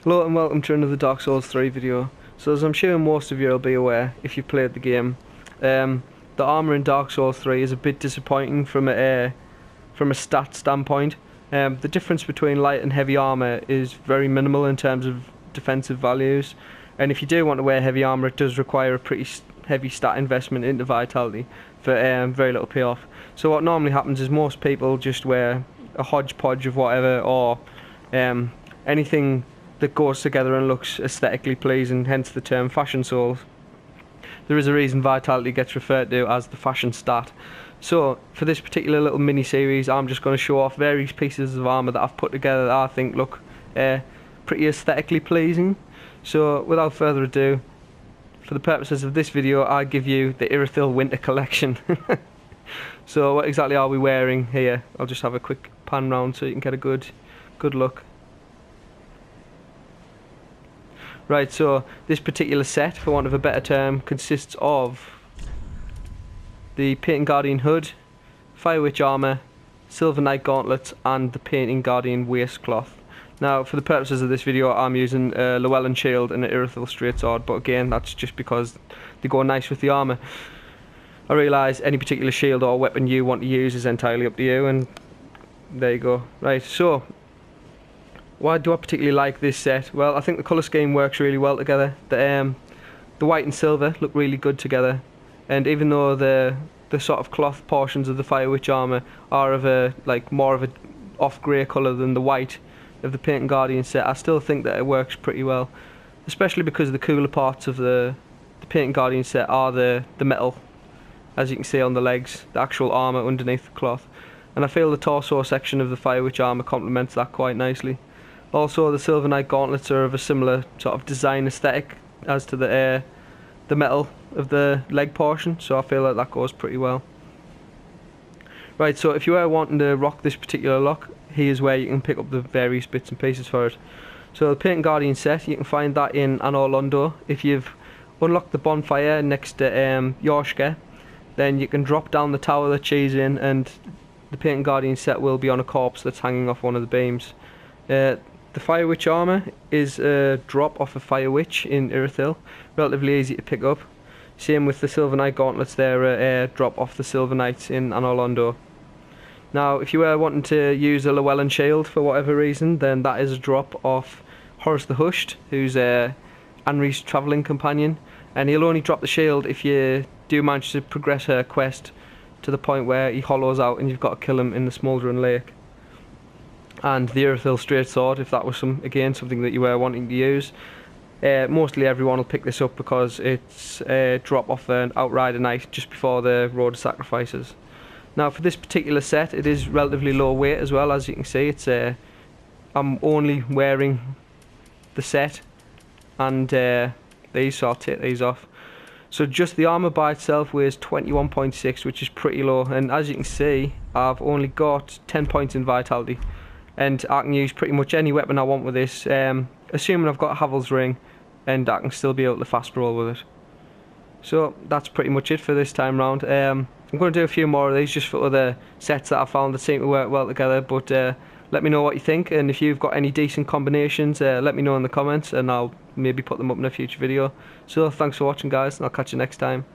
Hello and welcome to another Dark Souls 3 video. So as I'm sure most of you will be aware if you've played the game, the armour in Dark Souls 3 is a bit disappointing from a stat standpoint. The difference between light and heavy armour is very minimal in terms of defensive values, and if you do want to wear heavy armour it does require a pretty heavy stat investment into vitality for very little payoff. So what normally happens is most people just wear a hodgepodge of whatever, or anything that goes together and looks aesthetically pleasing, hence the term fashion souls. There is a reason vitality gets referred to as the fashion stat. So for this particular little mini series I'm just going to show off various pieces of armour that I've put together that I think look pretty aesthetically pleasing. So without further ado, for the purposes of this video I give you the Irithyll winter collection. So what exactly are we wearing here? I'll just have a quick pan round so you can get a good look. Right, so this particular set, for want of a better term, consists of the Painting Guardian hood, Fire Witch armour, Silver Knight gauntlets and the Painting Guardian waistcloth. Now for the purposes of this video I'm using a Llewelyn shield and an Irithyll straight sword, but again that's just because they go nice with the armour. I realise any particular shield or weapon you want to use is entirely up to you, and there you go. Right, so why do I particularly like this set? Well, I think the colour scheme works really well together. The white and silver look really good together, and even though the sort of cloth portions of the Fire Witch armour are of a more of a off grey colour than the white of the Painting Guardian set, I still think that it works pretty well, especially because the cooler parts of the Painting Guardian set are the metal, as you can see on the legs, the actual armour underneath the cloth, and I feel the torso section of the Fire Witch armour complements that quite nicely. Also, the Silver Knight gauntlets are of a similar sort of design aesthetic as to the metal of the leg portion, so I feel like that goes pretty well. Right, so if you are wanting to rock this particular look, here's where you can pick up the various bits and pieces for it. So the Painting Guardian set, you can find that in Llewelyn. If you've unlocked the bonfire next to Yorshka, then you can drop down the tower that she's in, and the Painting Guardian set will be on a corpse that's hanging off one of the beams. The Fire Witch armour is a drop off a Fire Witch in Irithyll, relatively easy to pick up. Same with the Silver Knight gauntlets, they're a drop off the Silver Knights in Llewelyn. Now if you were wanting to use a Llewelyn shield for whatever reason, then that is a drop off Horace the Hushed, who's Anri's travelling companion, and he'll only drop the shield if you do manage to progress her quest to the point where he hollows out and you've got to kill him in the Smouldering Lake. And the Irithyll straight sword, if that was something that you were wanting to use. Mostly everyone will pick this up because it's a drop off an Outrider Knight just before the Road of Sacrifices. Now for this particular set it is relatively low weight as well, as you can see. It's I'm only wearing the set and these, so I'll take these off. So just the armour by itself weighs 21.6, which is pretty low, and as you can see I've only got 10 points in vitality, and I can use pretty much any weapon I want with this, assuming I've got a Havel's ring, and I can still be able to fast roll with it. So that's pretty much it for this time round. I'm going to do a few more of these just for other sets that I found that seem to work well together, but let me know what you think, and if you've got any decent combinations let me know in the comments and I'll maybe put them up in a future video. So thanks for watching guys, and I'll catch you next time.